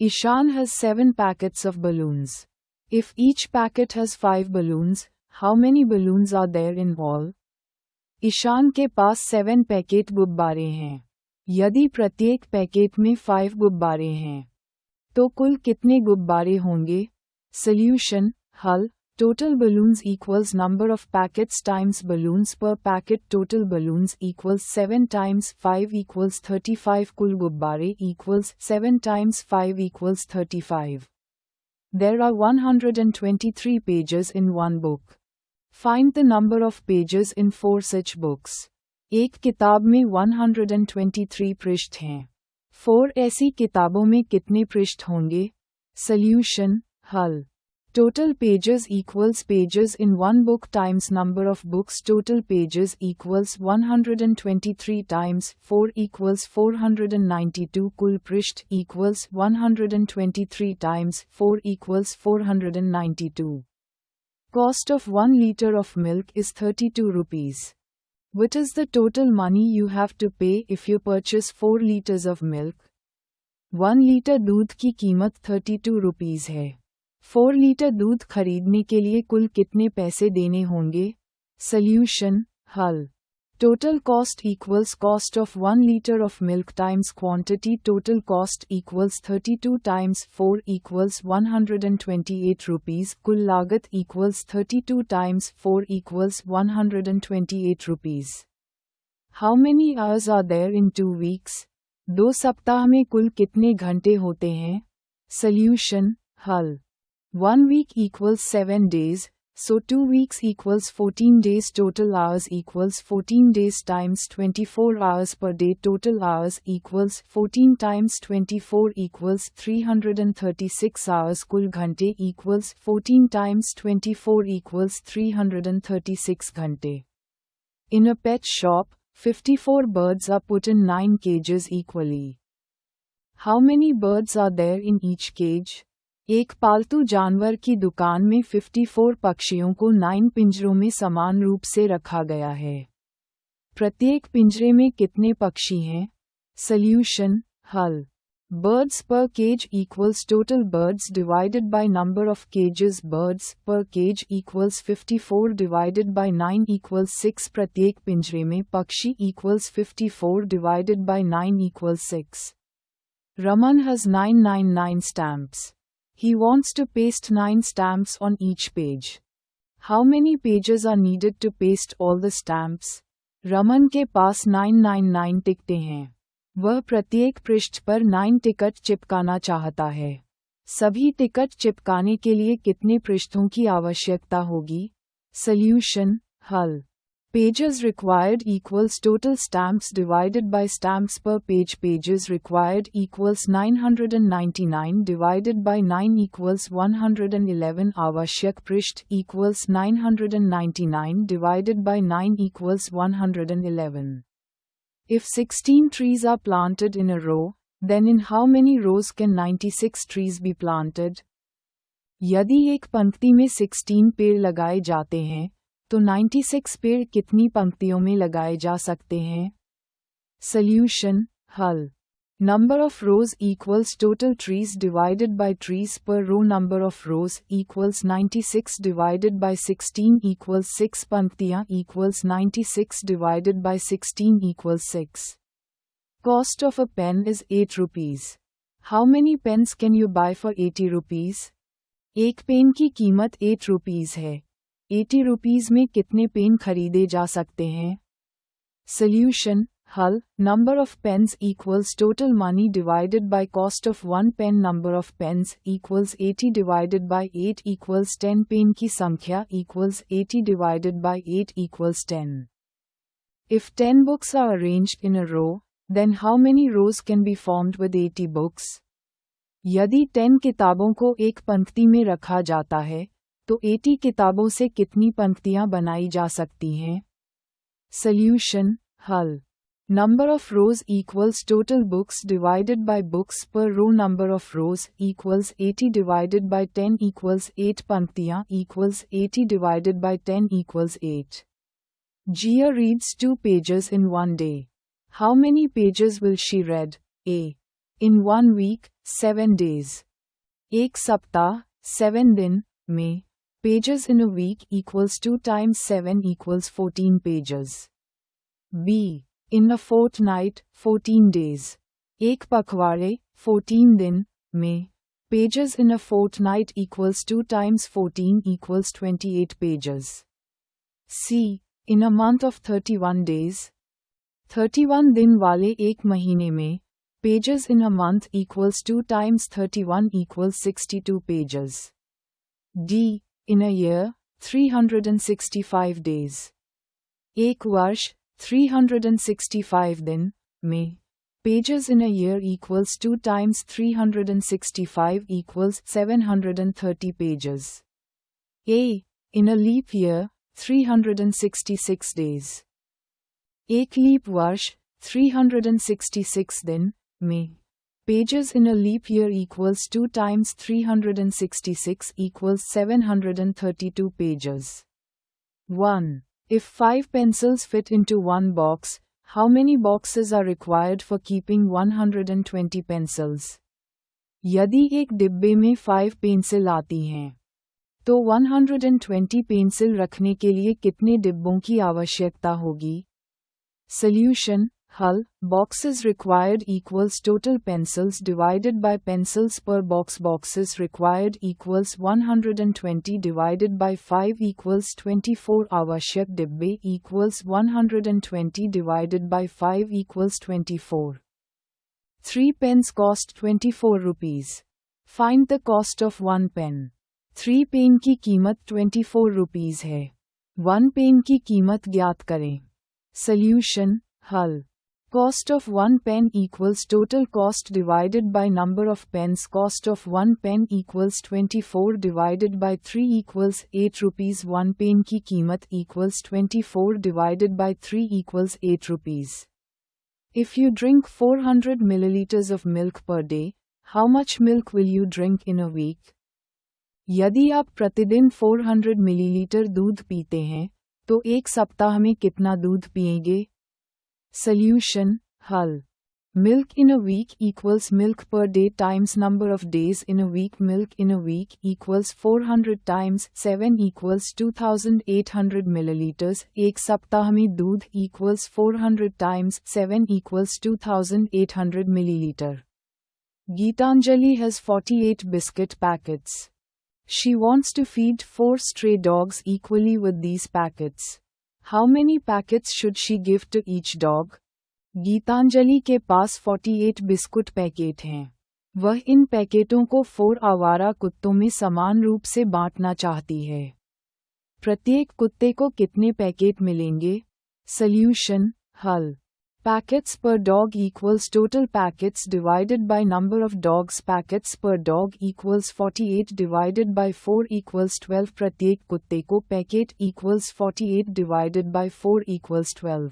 Ishan has 7 packets of balloons. If each packet has 5 balloons, how many balloons are there in all? Ishan के पास 7 packet गुब्बारे हैं। यदि प्रत्येक packet में 5 गुब्बारे हैं, तो कुल कितने गुब्बारे होंगे? सॉल्यूशन हल total balloons equals number of packets times balloons per packet. Total balloons equals 7 times 5 equals 35. कुल गुब्बारे equals 7 times 5 equals 35. There are 123 pages in one book. Find the number of pages in 4 such books. एक किताब में 123 पृष्ठ हैं। 4 ऐसी किताबों में कितने पृष्ठ होंगे? सॉल्यूशन हल Total pages equals pages in one book times number of books. Total pages equals 123 times 4 equals 492. कुल पृष्ठ equals 123 times 4 equals 492. Cost of 1 liter of milk is 32 rupees. What is the total money you have to pay if you purchase 4 liters of milk? 1 litre दूध की कीमत 32 rupees है। 4 litre दूध खरीदने के लिए कुल कितने पैसे देने होंगे? सॉल्यूशन हल total cost equals cost of 1 litre of milk times quantity. Total cost equals 32 times 4 equals 128 rupees. कुल लागत equals 32 times 4 equals 128 rupees. How many hours are there in 2 weeks? 2 सप्ताह में कुल कितने घंटे होते हैं? सॉल्यूशन हल 1 week equals 7 days, so 2 weeks equals 14 days. Total hours equals 14 days times 24 hours per day. Total hours equals 14 times 24 equals 336 hours. कुल घंटे equals 14 times 24 equals 336 घंटे. In a pet shop, 54 birds are put in 9 cages equally. How many birds are there in each cage? एक पालतू जानवर की दुकान में 54 पक्षियों को 9 पिंजरों में समान रूप से रखा गया है। प्रत्येक पिंजरे में कितने पक्षी हैं? सॉल्यूशन हल birds per cage equals total birds divided by number of cages. Birds per cage equals 54 divided by 9 equals 6। प्रत्येक पिंजरे में पक्षी equals 54 divided by 9 equals 6। Raman has 999 stamps. He wants to paste 9 stamps on each page. How many pages are needed to paste all the stamps? Raman के पास 999 टिकटें हैं। वह प्रत्येक पृष्ठ पर 9 टिकट चिपकाना चाहता है। सभी टिकट चिपकाने के लिए कितने पृष्ठों की आवश्यकता होगी? सॉल्यूशन हल Pages required equals total stamps divided by stamps per page. Pages required equals 999 divided by 9 equals 111. आवश्यक पृष्ठ equals 999 divided by 9 equals 111. If 16 trees are planted in a row, then in how many rows can 96 trees be planted? यदि एक पंक्ति में 16 पेड़ लगाए जाते हैं, तो 96 पेड़ कितनी पंक्तियों में लगाए जा सकते हैं? सॉल्यूशन हल number of rows equals total trees divided by trees per row. Number of rows equals 96 divided by 16 equals 6। पंक्तियां equals 96 divided by 16 equals 6। Cost of a pen is 8 rupees. How many pens can you buy for 80 rupees? एक pen की कीमत 8 rupees है। 80 rupees में कितने pen खरीदे जा सकते हैं? सॉल्यूशन हल number of pens equals total money divided by cost of 1 pen. Number of pens equals 80 divided by 8 equals 10। Pen की संख्या equals 80 divided by 8 equals 10। If 10 books are arranged in a row, then how many rows can be formed with 80 books? यदि 10 किताबों को एक पंक्ति में रखा जाता है, तो 80 किताबों से कितनी पंक्तियां बनाई जा सकती हैं? सॉल्यूशन हल number of rows equals total books divided by books per row. Number of rows equals 80 divided by 10 equals 8। पंक्तियां equals 80 divided by 10 equals 8। Gia reads 2 pages in one day. How many pages will she read? A. In 1 week, 7 days. एक सप्ताह 7 दिन में pages in a week equals 2 times 7 equals 14 pages. B. In a fortnight, 14 days. एक पखवाड़े 14 दिन में pages in a fortnight equals 2 times 14 equals 28 pages. C. In a month of 31 days. 31 दिन वाले एक महीने में pages in a month equals 2 times 31 equals 62 pages. D. In a year, 365 days. एक वर्ष 365 दिन में pages in a year equals 2 times 365 equals 730 pages. A. In a leap year, 366 days. एक लीप वर्ष 366 दिन में pages in a leap year equals 2 times 366 equals 732 pages. 1. If 5 pencils fit into one box, how many boxes are required for keeping 120 pencils? यदि एक डिब्बे में 5 pencil आती हैं, तो 120 पेंसिल रखने के लिए कितने डिब्बों की आवश्यकता होगी? Solution, हल, boxes required equals total pencils divided by pencils per box. Boxes required equals 120 divided by 5 equals 24. आवश्यक डिब्बे equals 120 divided by 5 equals 24. 3 pens cost 24 rupees. Find the cost of 1 pen. 3 pen की कीमत 24 रुपीस है. 1 pen की कीमत ज्ञात करें. Solution, हल. Cost of 1 pen equals total cost divided by number of pens. Cost of 1 pen equals 24 divided by 3 equals 8 rupees. 1 pen की कीमत equals 24 divided by 3 equals 8 rupees. If you drink 400 milliliters of milk per day, how much milk will you drink in a week? यदि आप प्रतिदिन 400 millilitre दूध पीते हैं, तो एक सप्ताह में कितना दूध पिएंगे? Solution, हल. Milk in a week equals milk per day times number of days in a week. Milk in a week equals 400 times 7 equals 2800 milliliters. एक सप्ताह में दूध equals 400 times 7 equals 2800 milliliter. Geetanjali has 48 biscuit packets. She wants to feed 4 stray dogs equally with these packets. How many packets should she give to each dog? Geetanjali के पास 48 biscuit packet हैं. वह इन पैकेटों को 4 आवारा कुत्तों में समान रूप से बांटना चाहती है. प्रत्येक कुत्ते को कितने पैकेट मिलेंगे? Solution, हल. Packets per dog equals total packets divided by number of dogs. Packets per dog equals 48 divided by 4 equals 12. प्रत्येक कुत्ते को packet equals 48 divided by 4 equals 12.